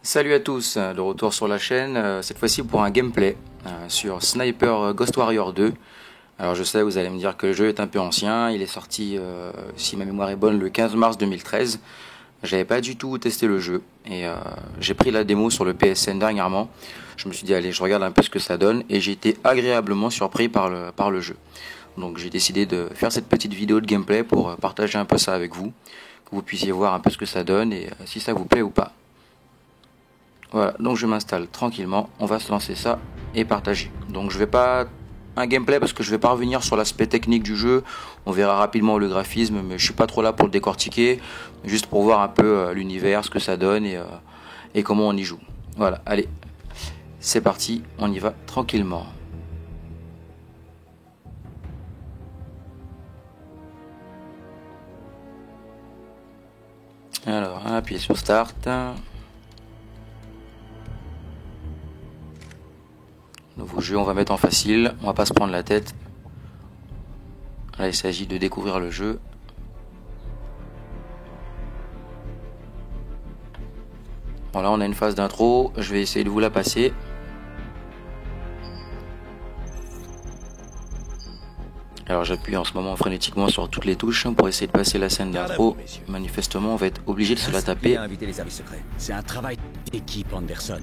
Salut à tous, de retour sur la chaîne, cette fois-ci pour un gameplay sur Sniper Ghost Warrior 2. Alors je sais, vous allez me dire que le jeu est un peu ancien, il est sorti, si ma mémoire est bonne, le 15 mars 2013. J'avais pas du tout testé le jeu et j'ai pris la démo sur le PSN dernièrement. Je me suis dit allez, je regarde un peu ce que ça donne et j'ai été agréablement surpris par le jeu. Donc j'ai décidé de faire cette petite vidéo de gameplay pour partager un peu ça avec vous, que vous puissiez voir un peu ce que ça donne et si ça vous plaît ou pas. Voilà, donc je m'installe tranquillement, on va se lancer ça et partager. Donc je vais pas un gameplay parce que je vais pas revenir sur l'aspect technique du jeu, on verra rapidement le graphisme, mais je suis pas trop là pour le décortiquer, juste pour voir un peu l'univers, ce que ça donne et comment on y joue. Voilà, allez, c'est parti, on y va tranquillement. Alors, appuyez sur Start. Nouveau jeu, on va mettre en facile, on va pas se prendre la tête. Là, il s'agit de découvrir le jeu. Bon, là, on a une phase d'intro, je vais essayer de vous la passer. Alors j'appuie en ce moment frénétiquement sur toutes les touches pour essayer de passer la scène d'intro. Manifestement, on va être obligé de se la taper. Inviter les services secrets. C'est un travail d'équipe, Anderson.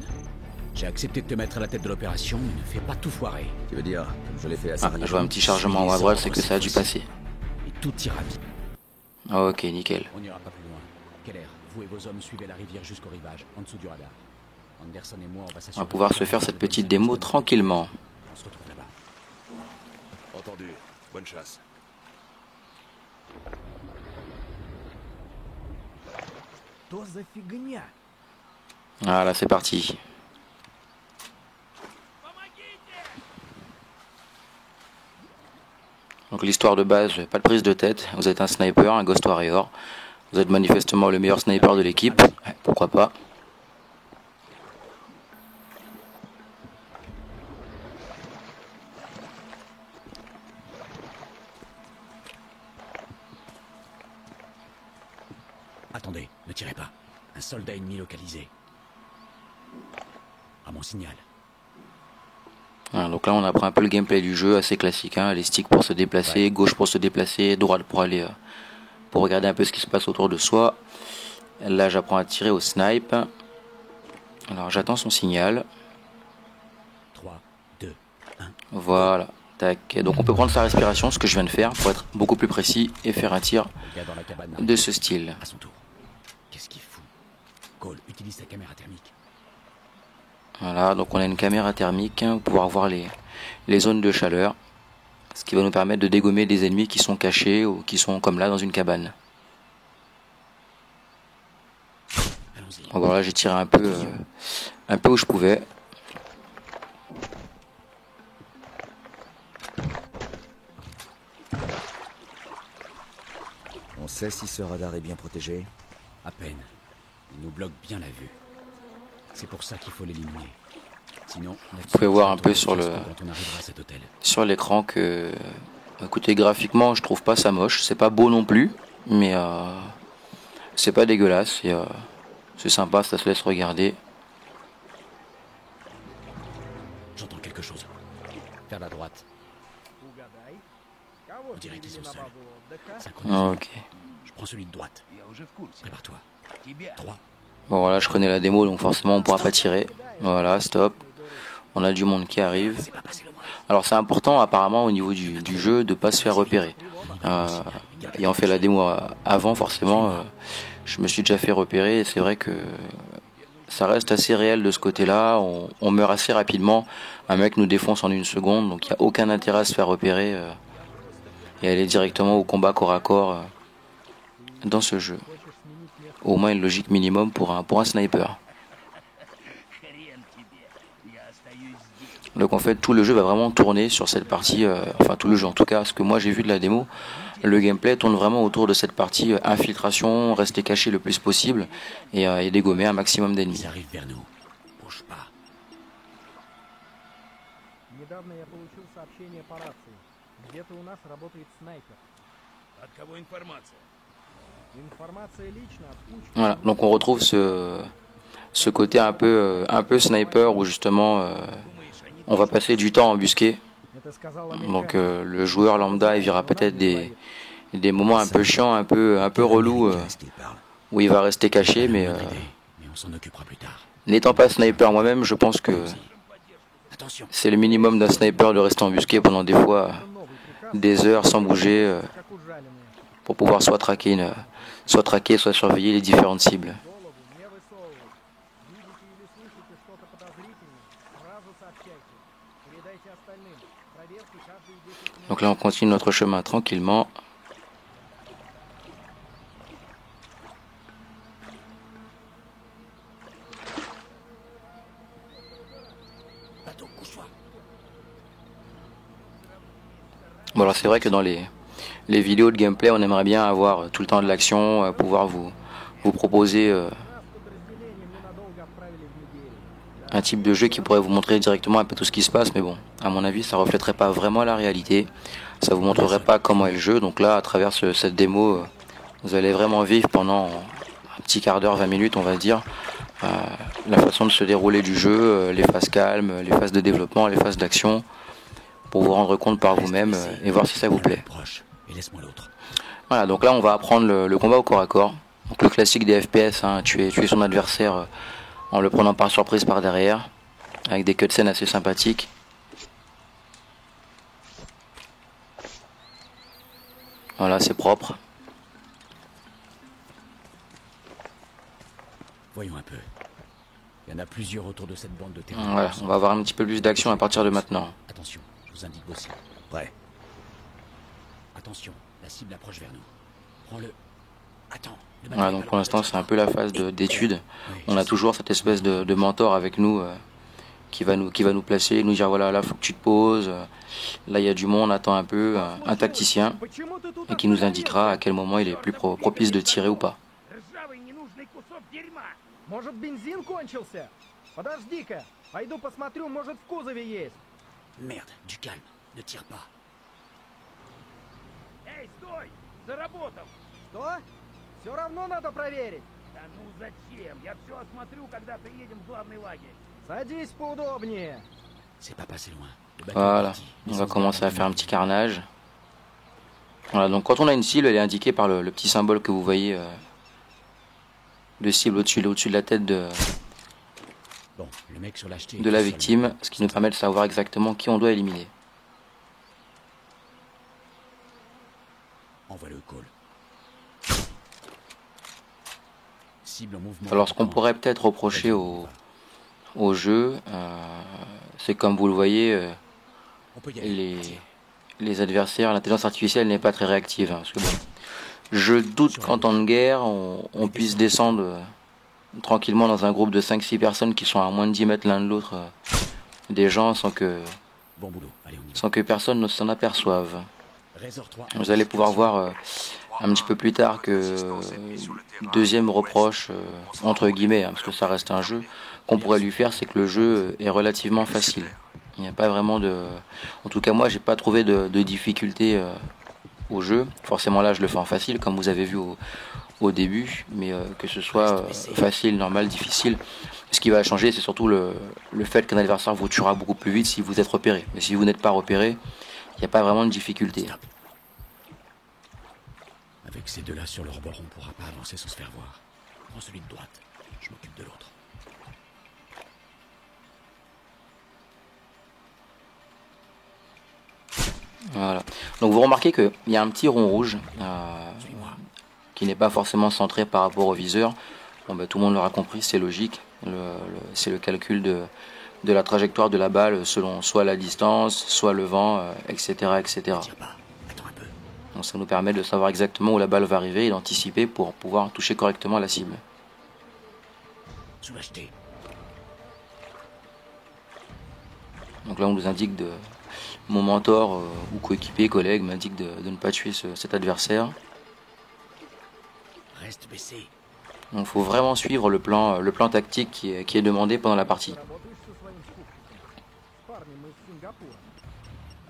J'ai accepté de te mettre à la tête de l'opération, mais ne fais pas tout foirer. Tu veux dire, comme je l'ai fait à Ah, je vois un petit chargement en haut à droite, c'est que ça a dû passer. Et tout ira bien. Ok, nickel. On n'ira pas plus loin. Keller, vous et vos hommes suivez la rivière jusqu'au rivage, en dessous du radar. Anderson et moi, on va s'assurer. On va pouvoir se faire cette petite démo tranquillement. On se retrouve là-bas. Entendu. Bonne chasse. Voilà, c'est parti. Donc l'histoire de base, pas de prise de tête. Vous êtes un sniper, un Ghost Warrior. Vous êtes manifestement le meilleur sniper de l'équipe. Pourquoi pas. Attendez, ne tirez pas. Un soldat ennemi localisé. À mon signal. Voilà, donc là on apprend un peu le gameplay du jeu, assez classique, hein, les sticks pour se déplacer, gauche pour se déplacer, droite pour aller pour regarder un peu ce qui se passe autour de soi. Là j'apprends à tirer au snipe. Alors j'attends son signal. 3, 2, 1. Voilà. Tac. Donc on peut prendre sa respiration, ce que je viens de faire, pour être beaucoup plus précis et faire un tir Le gars dans la cabane de ce style. à son tour. Qu'est-ce qu'il fout? Cole, utilise sa caméra thermique. Voilà, donc on a une caméra thermique pour pouvoir voir les zones de chaleur, ce qui va nous permettre de dégommer des ennemis qui sont cachés ou qui sont comme là dans une cabane. Allons-y. Donc voilà, j'ai tiré un peu où je pouvais. On sait si ce radar est bien protégé? À peine. Il nous bloque bien la vue. C'est pour ça qu'il faut l'éliminer. Sinon, Vous pouvez voir un peu sur quand on arrivera à cet hôtel. l'écran que, écoutez, graphiquement, je trouve pas ça moche. C'est pas beau non plus, mais c'est pas dégueulasse. C'est sympa, ça se laisse regarder. J'entends quelque chose. Vers la droite. On dirait qu'ils sont seuls. Synchronisons. Ok. Je prends celui de droite. Prépare-toi. 3. Bon voilà, je connais la démo, donc forcément on pourra pas tirer. Voilà, stop. On a du monde qui arrive. C'est pas passé le moins. Alors c'est important apparemment au niveau du jeu de pas se faire repérer. Ayant fait la démo avant, forcément, je me suis déjà fait repérer et c'est vrai que ça reste assez réel de ce côté-là. On meurt assez rapidement. Un mec nous défonce en une seconde, donc il n'y a aucun intérêt à se faire repérer et aller directement au combat corps à corps dans ce jeu. Au moins une logique minimum pour un sniper. Donc en fait tout le jeu va vraiment tourner sur cette partie, enfin tout le jeu en tout cas, ce que moi j'ai vu de la démo, le gameplay tourne vraiment autour de cette partie infiltration, rester caché le plus possible et dégommer un maximum d'ennemis. Ils arrivent vers nous. Bouge pas. Недавно я получил сообщение по рации. Где-то у нас работает снайпер. От кого информация? Информация лично от кучки. Voilà, donc on retrouve ce côté un peu sniper où justement on va passer du temps embusqué. Это сказал Donc американец. le joueur lambda il verra peut-être des moments un peu chiants, un peu relous Est-ce qu'il parle? où il va rester caché, mais Bonne idée, mais on s'en occupera plus tard. n'étant pas sniper moi-même, je pense que Attention. c'est le minimum d'un sniper de rester embusqué pendant des fois Новый приказ, des heures sans bouger как ужаленные. pour pouvoir soit traquer, soit surveiller les différentes cibles. Голову не высовывать. Видите или слышите что-то подозрительное, сразу сообщайте. Передайте остальным. Проверки каждые 10 минут. Donc là on continue notre chemin tranquillement. Bateau, couche-toi. Bon alors c'est vrai que dans les vidéos de gameplay on aimerait bien avoir tout le temps de l'action, pouvoir vous proposer Нас подразделением ненадолго отправили в Нигерию. un type de jeu qui pourrait vous montrer directement un peu tout ce qui se passe, mais bon, à mon avis, ça reflèterait pas vraiment la réalité. Ça vous montrerait pas comment est le jeu. Donc là, à travers cette démo, vous allez vraiment vivre pendant un petit quart d'heure, 20 minutes, on va dire, la façon de se dérouler du jeu, les phases calmes, les phases de développement, les phases d'action, pour vous rendre compte par vous-même et voir si ça vous plaît. Proche. Et laisse-moi l'autre. Voilà, donc là, on va apprendre le combat au corps à corps. Donc le classique des FPS, hein, tuer son adversaire en le prenant par surprise par derrière, avec des cutscenes assez sympathiques. Voilà, c'est propre. Voyons un peu. Il y en a plusieurs autour de cette bande de terrain. Voilà, on va avoir un petit peu plus d'action à partir de maintenant. Attention, je vous indique vos cibles. Prêt. Attention, la cible approche vers nous. Prends-le. Attends. le Voilà, donc pour l'instant c'est un peu la phase d'étude. On a toujours cette espèce de mentor avec nous qui va nous placer, nous dire voilà là faut que tu te poses, là il y a du monde, attends un peu, un tacticien Почему ты тут et qui nous indiquera à quel moment il est plus propice de tirer ou pas. Ржавый ненужный кусок дерьма. Может, бензин кончился? Подожди-ка. Пойду посмотрю, может, в кузове есть. Merde, du calme. Ne tire pas. Эй, стой! Заработал! Что? Все равно надо проверить. Да ну зачем? Я все осмотрю, когда приедем в главный лагерь. Садись поудобнее. C'est pas passé loin. Le bateau est Voilà, parti. on va commencer à faire un petit carnage. Voilà, donc quand on a une cible, elle est indiquée par le petit symbole que vous voyez de cible au-dessus de la tête Bon, le mec sur l'acheté. de la victime, ce qui nous permet de savoir exactement qui on doit éliminer. Envoie le call. Cible en mouvement. Alors ce qu'on pourrait peut-être reprocher au jeu, c'est comme vous le voyez, On peut y aller. les adversaires, l'intelligence artificielle n'est pas très réactive. Hein, parce que bon, je doute qu'en temps de guerre, on puisse descendre tranquillement dans un groupe de 5-6 personnes qui sont à moins de 10 mètres l'un de l'autre des gens sans que Bon boulot. Allez, on y va. personne ne s'en aperçoive. Résort 3. Vous allez pouvoir voir un petit peu plus tard que deuxième reproche, entre guillemets, hein, parce que ça reste un jeu, qu'on pourrait lui faire, c'est que le jeu est relativement facile. Il n'y a pas vraiment de... En tout cas moi j'ai pas trouvé de difficulté au jeu. Forcément là je le fais en facile comme vous avez vu au début, mais que ce soit facile, normal, difficile. Ce qui va changer c'est surtout le fait qu'un adversaire vous tuera beaucoup plus vite si vous êtes repéré. Mais si vous n'êtes pas repéré, il n'y a pas vraiment de difficulté. Avec ces deux-là sur leur bord, on pourra pas avancer sans se faire voir. Prends celui de droite. Je m'occupe de l'autre. Voilà. Donc vous remarquez qu'il y a un petit rond rouge Suis-moi. qui n'est pas forcément centré par rapport au viseur. Bon, ben, tout le monde l'aura compris, c'est logique. C'est le calcul de la trajectoire de la balle selon soit la distance, soit le vent, etc. etc. Tire pas. Attends un peu. Donc ça nous permet de savoir exactement où la balle va arriver et d'anticiper pour pouvoir toucher correctement la cible. Sous l'acheté. Donc là on nous indique mon mentor ou coéquipier, collègue m'indique de ne pas tuer cet adversaire. Reste baissé. Donc il faut vraiment suivre le plan tactique qui est demandé pendant la partie. Работаешь со своим спутником. С парнем из Сингапура.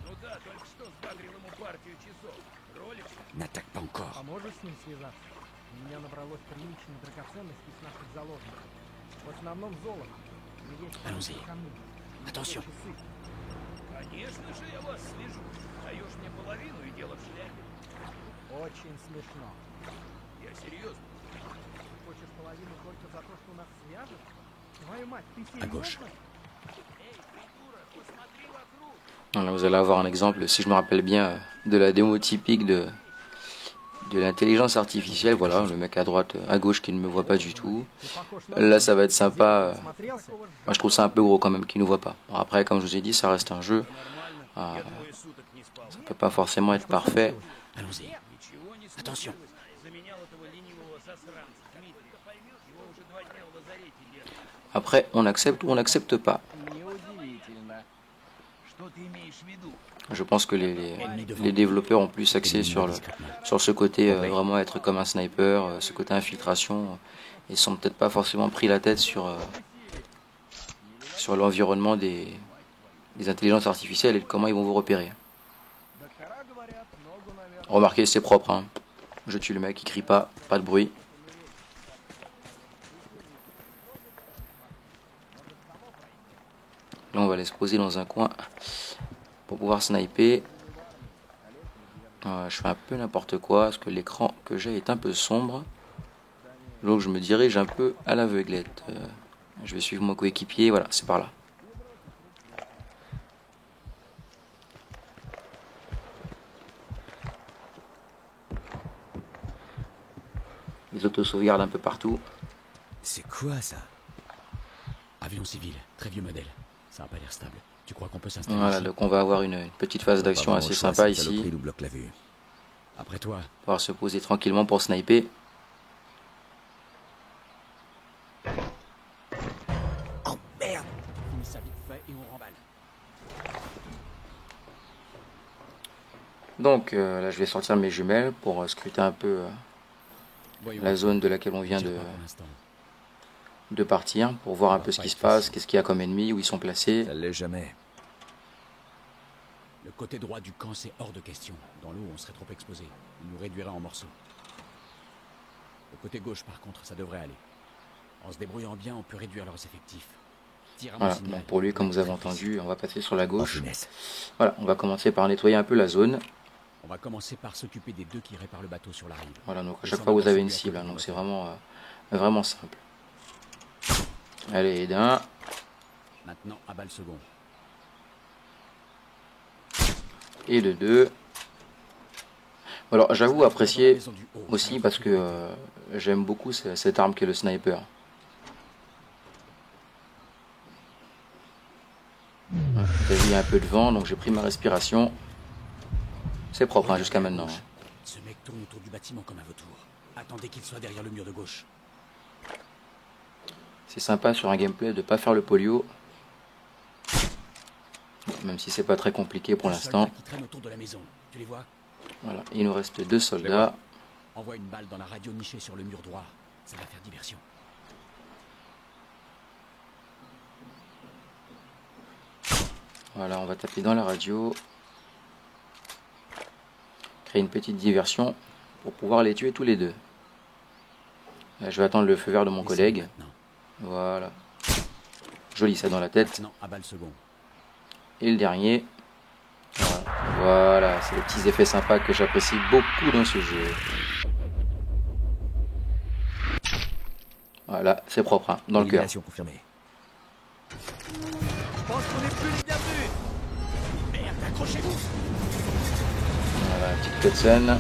Ну да, только что сбагрил ему партию часов. Ролик. N'attaque pas encore. Поможешь с ним связаться? У меня набралось прилично драгоценностей с наших заложников. В основном золото. Но есть Allons-y. камни. Attention. Часы. Конечно же я вас слежу. Даешь мне половину и дело в шляпе. Очень смешно. Я серьезно. Хочешь половину только за то, что нас свяжет? Твою мать, ты À gauche. серьезно? Эй, придурок, посмотри вокруг. Voilà, vous allez avoir un exemple, si je me rappelle bien, de la démo typique de l'intelligence artificielle. Voilà, le mec à droite, à gauche qui ne me voit pas du tout. Ты pохож на... Là, ça va être sympa. Смотрелся? Moi, je trouve ça un peu gros quand même qu'il ne nous voit pas. Bon, après, comme je vous ai dit, ça reste un jeu. Нормально. Я двое суток не спал. Ça peut pas forcément être parfait. Allons-y. Ничего не Attention. случилось. Заменял этого ленивого засранца. Дмитрий, его уже 2 дня в лазарете держат. Après, on accepte ou on n'accepte pas. Неудивительно. Что ты имеешь в виду? Je pense que les développeurs ont plus axé sur ce côté vraiment être comme un sniper, ce côté infiltration. Ils sont peut-être pas forcément pris la tête sur l'environnement des intelligences artificielles et de comment ils vont vous repérer. Доктора говорят, ногу, наверное. Remarquez, c'est propre. Hein. Je tue le mec, il crie pas de bruit. Là, on va aller se poser dans un coin pour pouvoir sniper. Je fais un peu n'importe quoi parce que l'écran que j'ai est un peu sombre. Donc je me dirige un peu à l'aveuglette. Je vais suivre mon coéquipier. Voilà, c'est par là. Les autosauvegardes un peu partout. C'est quoi ça? Avion civil, très vieux modèle. Ça a pas l'air stable. Tu crois qu'on peut s'installer Voilà, ici? donc on va avoir une petite phase d'action assez sympa ici. nous bloque la vue. Après toi. Pouvoir se poser tranquillement pour sniper. Oh merde! Finis ça vite fait et on remballe. Donc là je vais sortir mes jumelles pour scruter un peu Voyons. la zone de laquelle on vient Tire pas pour l'instant. de partir pour voir un peu ce qui se passe, qu'est-ce qu'il y a comme ennemi, où ils sont placés. Ça l'est jamais. Le côté droit du camp, c'est hors de question. Dans l'eau, on serait trop exposé. Il nous réduirait en morceaux. Le côté gauche, par contre, ça devrait aller. En se débrouillant bien, on peut réduire leurs effectifs. Tire à mon Voilà, signal. donc pour lui, comme vous avez entendu, on va passer sur la Oh, gauche. finesse. Voilà, on va commencer par nettoyer un peu la zone. On va commencer par s'occuper des deux qui réparent le bateau sur la rive. Voilà, donc à chaque fois vous avez une cible, hein, donc c'est vraiment simple. Allez, d'un. Maintenant, à balle second. Et de deux. Alors j'avoue apprécier aussi parce que j'aime beaucoup cette arme qui est le sniper. Vous avez vu, il y a un peu de vent, donc j'ai pris ma respiration. C'est propre hein, jusqu'à maintenant. Hein. Ce mec tourne autour du bâtiment comme un vautour. Attendez qu'il soit derrière le mur de gauche. C'est sympa sur un gameplay de pas faire le polio. Même si c'est pas très compliqué pour l'instant. Qui traînent autour de la maison. Tu les vois? Voilà, il nous reste 2 soldats. Envoie une balle dans la radio nichée sur le mur droit. Ça va faire diversion. Voilà, on va taper dans la radio. Créer une petite diversion pour pouvoir les tuer tous les deux. Là, je vais attendre le feu vert de mon collègue. Maintenant. Voilà. Joli ça dans la tête. Maintenant, à balle second. Et le dernier. Voilà, c'est les petits effets sympas que j'apprécie beaucoup dans ce jeu. Voilà, c'est propre, hein, dans le cœur. Élimination confirmée. Je pense qu'on est plus les bienvenus. Merde, accrochez-vous! Voilà, petite cutscene.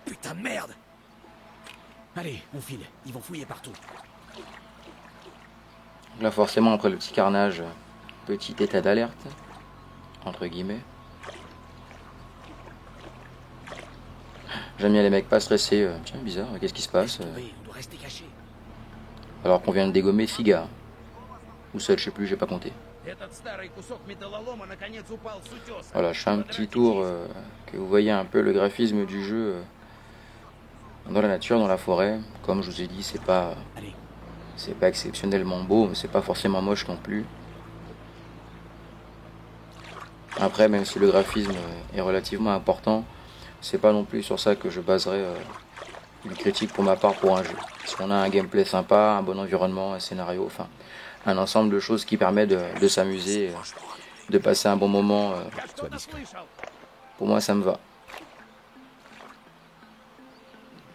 Putain de merde! Allez, on file. Ils vont fouiller partout. Là, forcément, après le petit carnage, petit état d'alerte, entre guillemets. J'aime bien les mecs pas stressés. Tiens, bizarre, qu'est-ce qui se passe Tombez, on doit rester caché. Alors qu'on vient de dégommer 6 gars. Ou 7, je sais plus, j'ai pas compté. Этот старый кусок металлолома наконец упал с утеса. Voilà, je fais un petit tour, que vous voyez un peu le graphisme du jeu dans la nature, dans la forêt. Comme je vous ai dit, c'est pas Allez, C'est pas exceptionnellement beau, mais c'est pas forcément moche non plus. Après, même si le graphisme est relativement important, c'est pas non plus sur ça que je baserai une critique pour ma part pour un jeu. Si on a un gameplay sympa, un bon environnement, un scénario, enfin un ensemble de choses qui permet de s'amuser, de passer un bon moment, pour moi ça me va.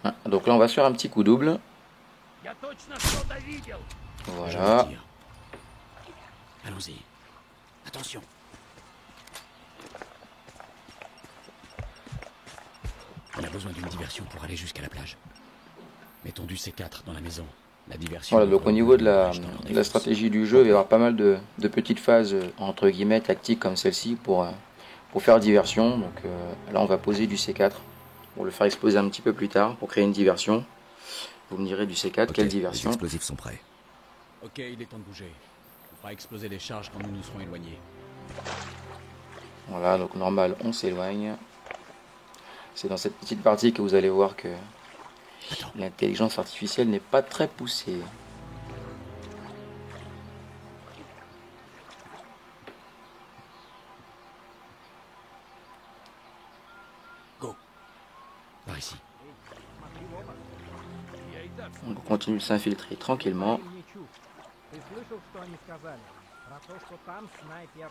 Ah, donc là on va se faire un petit coup double. Voilà. Allons-y. Attention. On a besoin d'une diversion pour aller jusqu'à la plage. Mettons du C4 dans la maison. La diversion. Voilà, donc au niveau de la stratégie du jeu, il va y avoir pas mal de petites phases entre guillemets tactiques comme celle-ci pour faire diversion. Donc là on va poser du C4 pour le faire exploser un petit peu plus tard pour créer une diversion. Vous me direz du C4, Ok, quelle diversion? Les explosifs sont prêts. Ok, il est temps de bouger. On fera exploser les charges quand nous nous serons éloignés. Voilà, donc normal, on s'éloigne. C'est dans cette petite partie que vous allez voir que l'intelligence artificielle n'est pas très poussée. Go. Par ici. On continue de s'infiltrer tranquillement. Ты слышал, что они сказали? Про то, что там снайпер.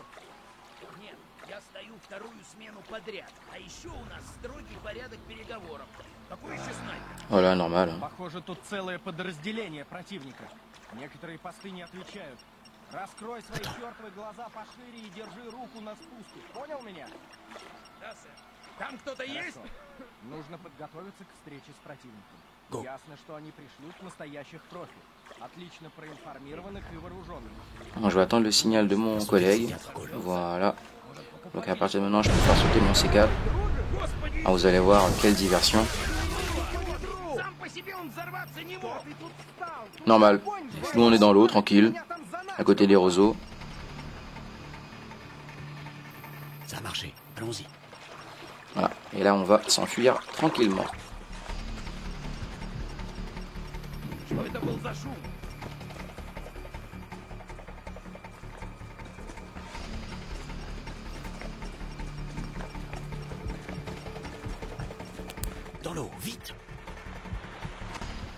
Нет, я стою вторую смену подряд. А еще у нас строгий порядок переговоров. Какой еще снайпер? Voilà, normal. Hein. Похоже, тут целое подразделение противника. Некоторые посты не отвечают. Раскрой свои чертовы глаза пошире и держи руку на спуске. Понял меня? Да, сэр. Там кто-то есть? Нужно подготовиться к встрече с противником. Go. Ясно, что они пришлют настоящих профи. Отлично проинформированных и вооруженных. Bon, je vais attendre le signal de mon collègue. Voilà. Donc à partir de maintenant, je peux faire sauter mon C4. Ah, vous allez voir quelle diversion. Сам по себе он взорваться не мог. Normal. Nous on est dans l'eau, tranquille. À côté des roseaux. Ça a marché. Allons-y. Voilà. Et là on va s'enfuir tranquillement. Что это был за шум? Dans l'eau, vite.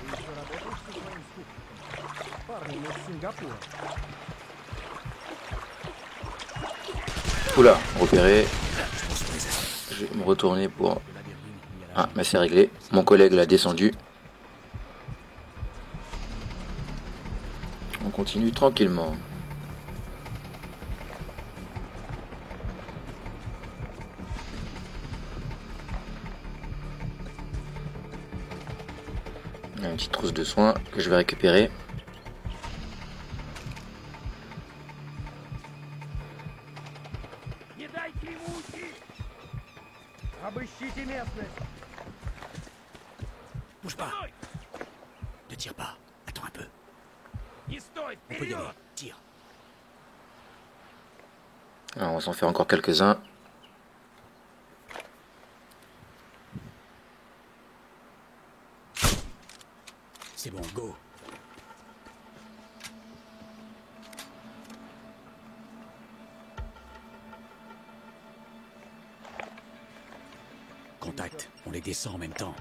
Ты еще работаешь со своим скупщиком? Парни, мы из Сингапура. Oula, repéré. Je vais me retourner pour... Ah, mais c'est réglé. Mon collègue l'a descendu. On continue tranquillement. Une petite trousse de soins que je vais récupérer. Не дайте ему уйти! Обыщите местность. Bouge pas. Стой! Ne tire pas. Attends un peu. Не стой! On peut y aller. Вперед! Tire. Alors, on va s'en faire encore quelques-uns. C'est bon, go. Contact. On les descend en même temps.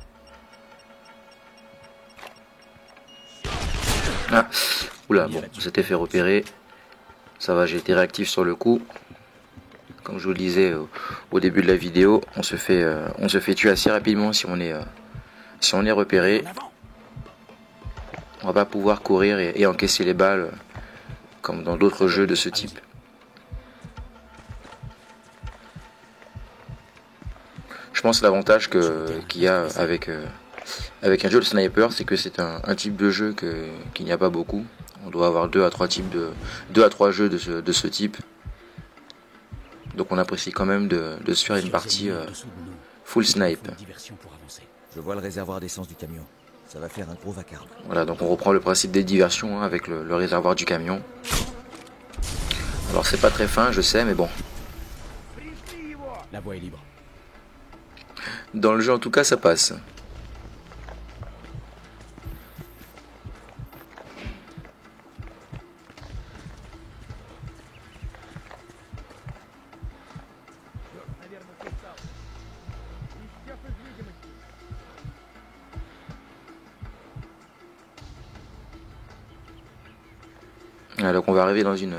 Ah, oula, bon, on s'était fait repérer. Ça va, j'ai été réactif sur le coup. Comme je vous le disais au début de la vidéo, on se fait tuer assez rapidement si on est repéré. En avant. On va pas pouvoir courir et encaisser les balles comme dans d'autres jeux de ce type. Je pense que l'avantage qu'il y a avec un jeu de sniper, c'est que c'est un type de jeu qu'il n'y a pas beaucoup. On doit avoir 2 à 3 jeux de ce type. Donc on apprécie quand même de se faire une partie full snipe. Diversion pour avancer. Je vois le réservoir d'essence du camion. Ça va faire un gros vacarme. Voilà, donc on reprend le principe des diversions hein, avec le réservoir du camion. Alors c'est pas très fin, je sais, mais bon. Пришли его! La voie est libre. Dans le jeu en tout cas ça passe. Donc on va arriver dans une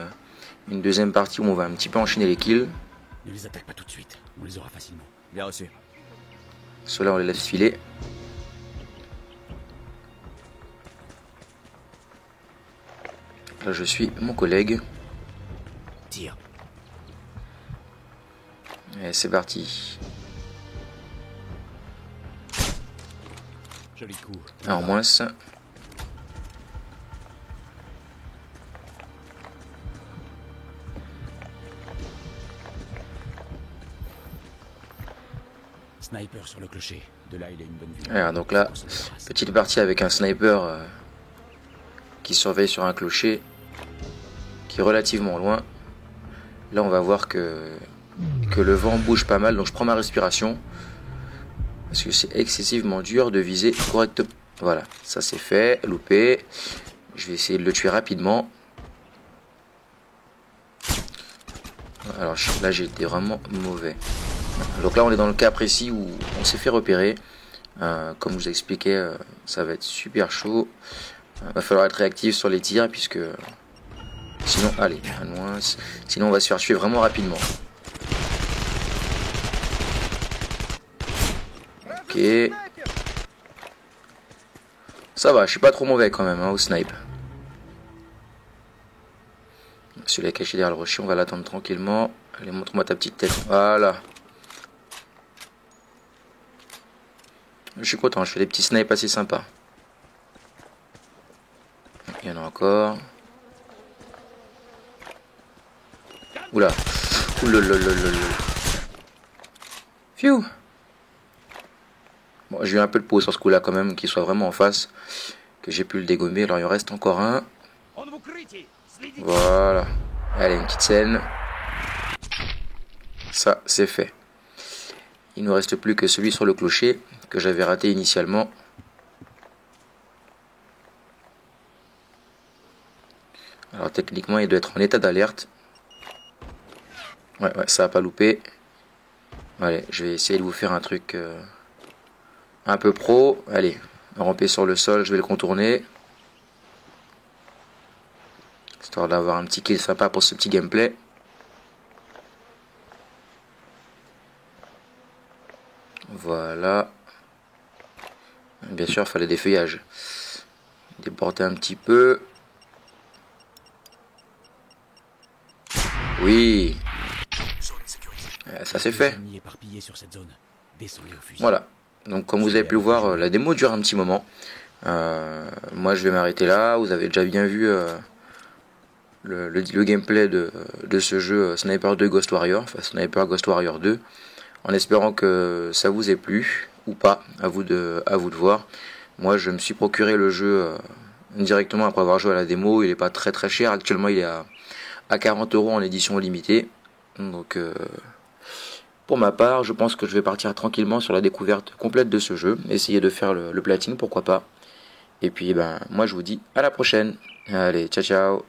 deuxième partie où on va un petit peu enchaîner les kills. Ne les attaque pas tout de suite, on les aura facilement. Bien reçu. Ceux-là, on les laisse filer. Là, je suis mon collègue. Tire. Et c'est parti. Joli coup. Un en moins. Sniper sur le clocher. De là, il a une bonne vue. Alors, donc là, petite partie avec un sniper qui surveille sur un clocher qui est relativement loin. Là, on va voir que le vent bouge pas mal, donc je prends ma respiration parce que c'est excessivement dur de viser correctement. Voilà, ça c'est fait, loupé. Je vais essayer de le tuer rapidement. Alors là, j'ai été vraiment mauvais. Donc là, on est dans le cas précis où on s'est fait repérer. Comme je vous expliquais, ça va être super chaud. Va falloir être réactif sur les tirs puisque sinon, allez, à loin. Sinon, on va se faire tuer vraiment rapidement. Ok. Ça va, je suis pas trop mauvais quand même au snipe. Celui-là caché derrière le rocher, on va l'attendre tranquillement. Allez, montre-moi ta petite tête. Voilà. Je suis content, je fais des petits snipes assez sympas. Il y en a encore. Oula. Oulolololol. Phew. Bon, j'ai eu un peu de peau sur ce coup-là quand même, qu'il soit vraiment en face. Que j'ai pu le dégommer. Alors il en reste encore un. Voilà. Allez, une petite scène. Ça, c'est fait. Il ne nous reste plus que celui sur le clocher, que j'avais raté initialement. Alors techniquement, il doit être en état d'alerte. Ouais, ça va pas louper. Allez, je vais essayer de vous faire un truc un peu pro. Allez, ramper sur le sol, je vais le contourner. Histoire d'avoir un petit kill sympa pour ce petit gameplay. Voilà. Bien sûr, il fallait des feuillages. Déporter un petit peu. Oui. Ça c'est fait. Voilà. Donc comme vous avez pu le voir, la démo dure un petit moment. Moi je vais m'arrêter là. Vous avez déjà bien vu le gameplay de ce jeu Sniper 2 Ghost Warrior. Enfin Sniper Ghost Warrior 2. En espérant que ça vous ait plu ou pas, à vous de voir. Moi je me suis procuré le jeu directement après avoir joué à la démo. Il n'est pas très très cher, actuellement il est à 40 € en édition limitée. Donc pour ma part, je pense que je vais partir tranquillement sur la découverte complète de ce jeu, essayer de faire le platine, pourquoi pas. Et puis moi je vous dis à la prochaine. Allez, ciao ciao.